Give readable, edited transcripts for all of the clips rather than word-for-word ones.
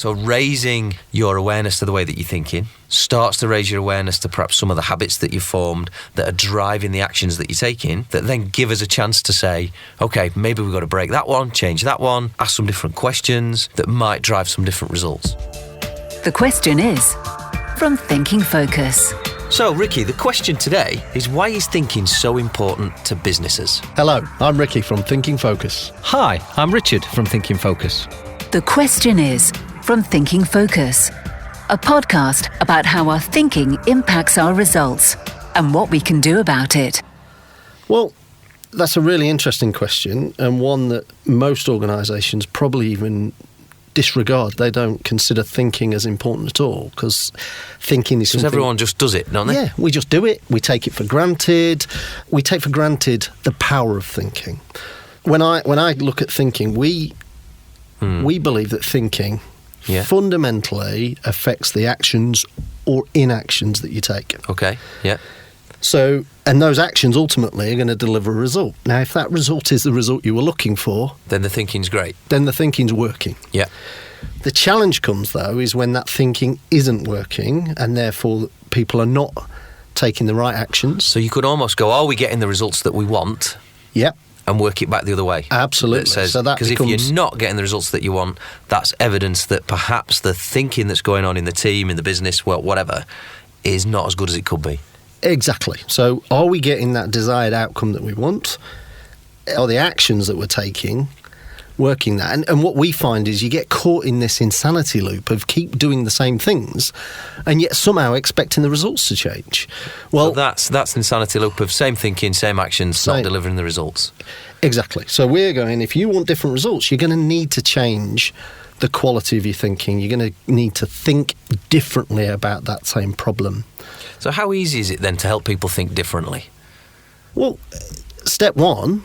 So raising your awareness to the way that you're thinking starts to raise your awareness to perhaps some of the habits that you've formed that are driving the actions that you're taking, that then give us a chance to say, okay, maybe we've got to break that one, change that one, ask some different questions that might drive some different results. The question is from Thinking Focus. So, Ricky, the question today is, why is thinking so important to businesses? Hello, I'm Ricky from Thinking Focus. Hi, I'm Richard from Thinking Focus. The question is from Thinking Focus, a podcast about how our thinking impacts our results and what we can do about it. Well, that's a really interesting question, and one that most organisations probably even disregard. They don't consider thinking as important at all, because thinking is something... Because everyone just does it, don't they? Yeah, we just do it. We take it for granted. We take for granted the power of thinking. When I look at thinking, we believe that thinking fundamentally affects the actions or inactions that you take. Okay, yeah. So, and those actions ultimately are going to deliver a result. Now, if that result is the result you were looking for... Then the thinking's great. Then the thinking's working. Yeah. The challenge comes, though, is when that thinking isn't working and therefore people are not taking the right actions. So you could almost go, are we getting the results that we want? Yep. And work it back the other way. Absolutely. Because if you're not getting the results that you want, that's evidence that perhaps the thinking that's going on in the team, in the business, well, whatever, is not as good as it could be. Exactly. So are we getting that desired outcome that we want? Are the actions that we're taking working that? And what we find is you get caught in this insanity loop of keep doing the same things and yet somehow expecting the results to change. Well, so that's an insanity loop of same thinking, same actions, not delivering the results. Exactly. So we're going, if you want different results, you're going to need to change the quality of your thinking. You're going to need to think differently about that same problem. So how easy is it then to help people think differently? Well, step one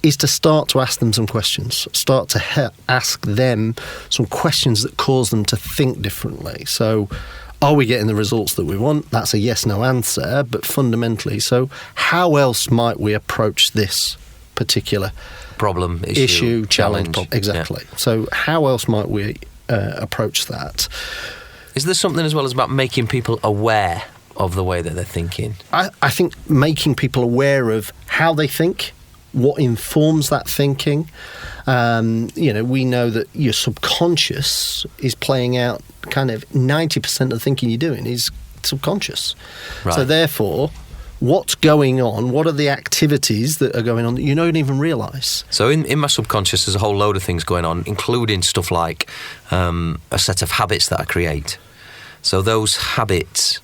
is to start to ask them some questions. Start to ask them some questions that cause them to think differently. So are we getting the results that we want? That's a yes-no answer, but fundamentally, so how else might we approach this particular problem, issue challenge? Exactly. Yeah. So how else might we approach that? Is there something as well as about making people aware of the way that they're thinking? I think making people aware of how they think, what informs that thinking. We know that your subconscious is playing out kind of 90% of the thinking you're doing is subconscious. Right. So therefore, what's going on? What are the activities that are going on that you don't even realise? So in my subconscious, there's a whole load of things going on, including stuff like a set of habits that I create. So those habits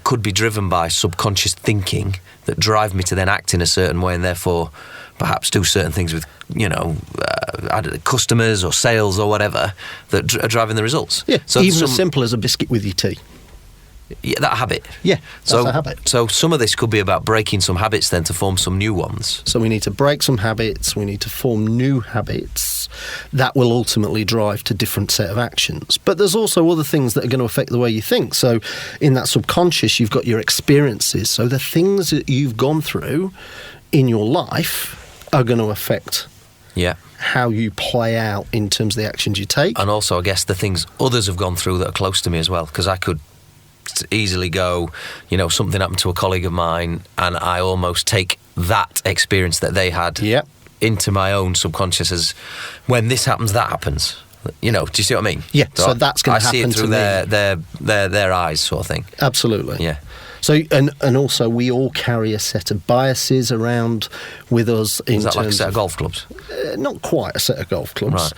could be driven by subconscious thinking that drive me to then act in a certain way and therefore perhaps do certain things with, customers or sales or whatever that are driving the results. Yeah, so even as simple as a biscuit with your tea. Yeah, that habit. Yeah, that's a habit. So some of this could be about breaking some habits then to form some new ones. So we need to break some habits, we need to form new habits that will ultimately drive to different set of actions. But there's also other things that are going to affect the way you think. So in that subconscious, you've got your experiences. So the things that you've gone through in your life are going to affect how you play out in terms of the actions you take. And also, I guess, the things others have gone through that are close to me as well, because I could easily go, something happened to a colleague of mine and I almost take that experience that they had into my own subconscious as when this happens, that happens. Do you see what I mean? Yeah, so that's going to happen I see it through their eyes sort of thing. Absolutely. Yeah. So, and also we all carry a set of biases around with us. Is that like a set of golf clubs? Not quite a set of golf clubs.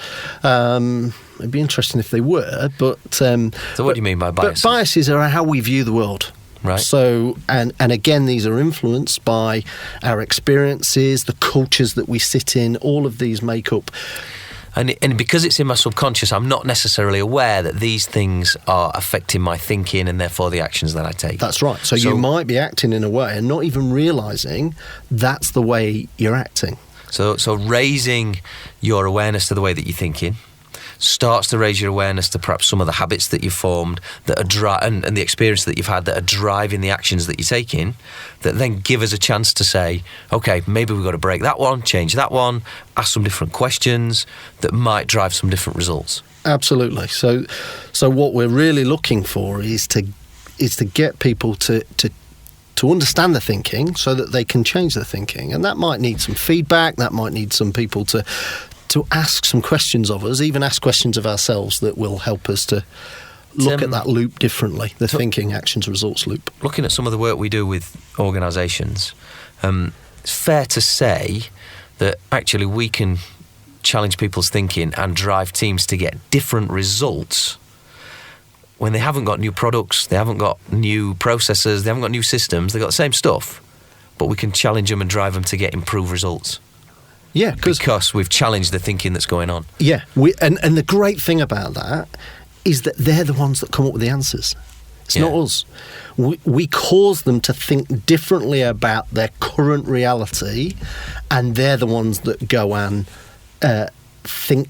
Right. It'd be interesting if they were, but... so what do you mean by biases? But biases are how we view the world. Right. So, and again, these are influenced by our experiences, the cultures that we sit in, all of these make up... And because it's in my subconscious, I'm not necessarily aware that these things are affecting my thinking and therefore the actions that I take. That's right. So you might be acting in a way and not even realising that's the way you're acting. So raising your awareness to the way that you're thinking starts to raise your awareness to perhaps some of the habits that you've formed that are and the experience that you've had that are driving the actions that you're taking, that then give us a chance to say, okay, maybe we've got to break that one, change that one, ask some different questions that might drive some different results. Absolutely. So what we're really looking for is to get people to understand the thinking so that they can change their thinking. And that might need some feedback, that might need some people to ask some questions of us, even ask questions of ourselves that will help us to look at that loop differently, the thinking, actions, results loop. Looking at some of the work we do with organisations, it's fair to say that actually we can challenge people's thinking and drive teams to get different results when they haven't got new products, they haven't got new processes, they haven't got new systems, they've got the same stuff, but we can challenge them and drive them to get improved results. Yeah, because we've challenged the thinking that's going on. Yeah, and the great thing about that is that they're the ones that come up with the answers. It's not us. We cause them to think differently about their current reality, and they're the ones that go and think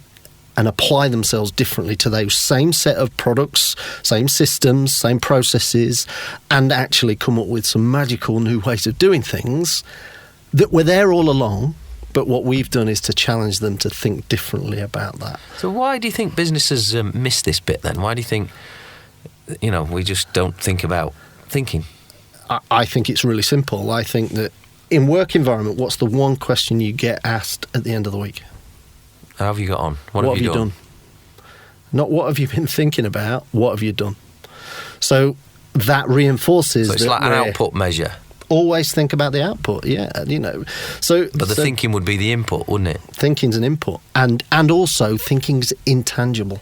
and apply themselves differently to those same set of products, same systems, same processes, and actually come up with some magical new ways of doing things that were there all along, but what we've done is to challenge them to think differently about that. So why do you think businesses miss this bit then? Why do you think, we just don't think about thinking? I think it's really simple. I think that in work environment, what's the one question you get asked at the end of the week? How have you got on? What have you done? Not what have you been thinking about, what have you done? So that reinforces so it's like an output measure. Always think about the output, yeah, But the thinking would be the input, wouldn't it? Thinking's an input. And also thinking's intangible.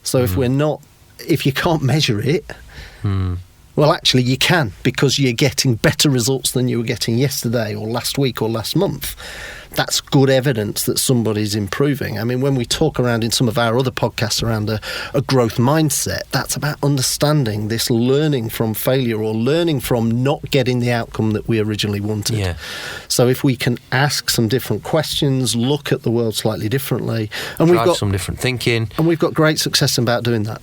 So if you can't measure it, well, actually you can, because you're getting better results than you were getting yesterday or last week or last month. That's good evidence that somebody's improving. I mean, when we talk around in some of our other podcasts around a growth mindset, that's about understanding this learning from failure or learning from not getting the outcome that we originally wanted. Yeah. So if we can ask some different questions, look at the world slightly differently, and we've got some different thinking. And we've got great success about doing that.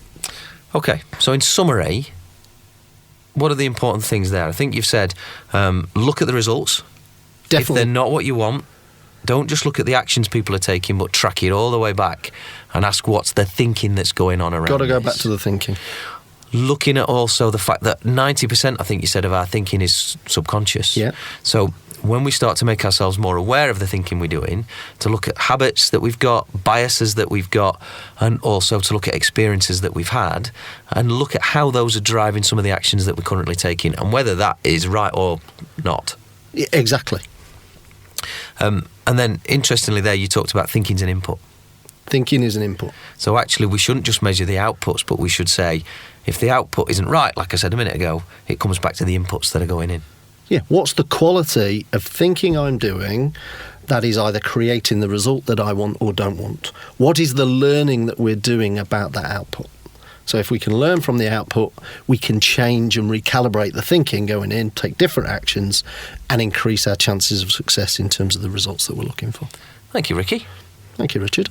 Okay, so in summary, what are the important things there? I think you've said, look at the results. Definitely. If they're not what you want, don't just look at the actions people are taking, but track it all the way back and ask what's the thinking that's going on around. Got to go back to the thinking. Looking at also the fact that 90%, I think you said, of our thinking is subconscious. Yeah. So when we start to make ourselves more aware of the thinking we're doing, to look at habits that we've got, biases that we've got, and also to look at experiences that we've had, and look at how those are driving some of the actions that we're currently taking, and whether that is right or not. Yeah, exactly. And then, interestingly there, you talked about thinking's an input. Thinking is an input. So actually, we shouldn't just measure the outputs, but we should say, if the output isn't right, like I said a minute ago, it comes back to the inputs that are going in. Yeah, what's the quality of thinking I'm doing that is either creating the result that I want or don't want? What is the learning that we're doing about that output? So if we can learn from the output, we can change and recalibrate the thinking going in, take different actions, and increase our chances of success in terms of the results that we're looking for. Thank you, Ricky. Thank you, Richard.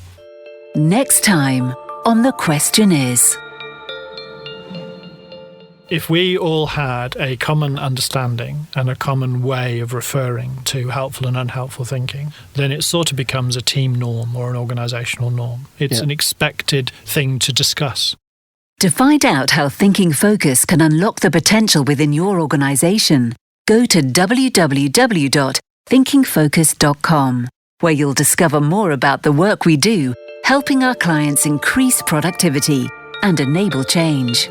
Next time on The Question Is. If we all had a common understanding and a common way of referring to helpful and unhelpful thinking, then it sort of becomes a team norm or an organisational norm. It's an expected thing to discuss. To find out how Thinking Focus can unlock the potential within your organisation, go to www.thinkingfocus.com, where you'll discover more about the work we do, helping our clients increase productivity and enable change.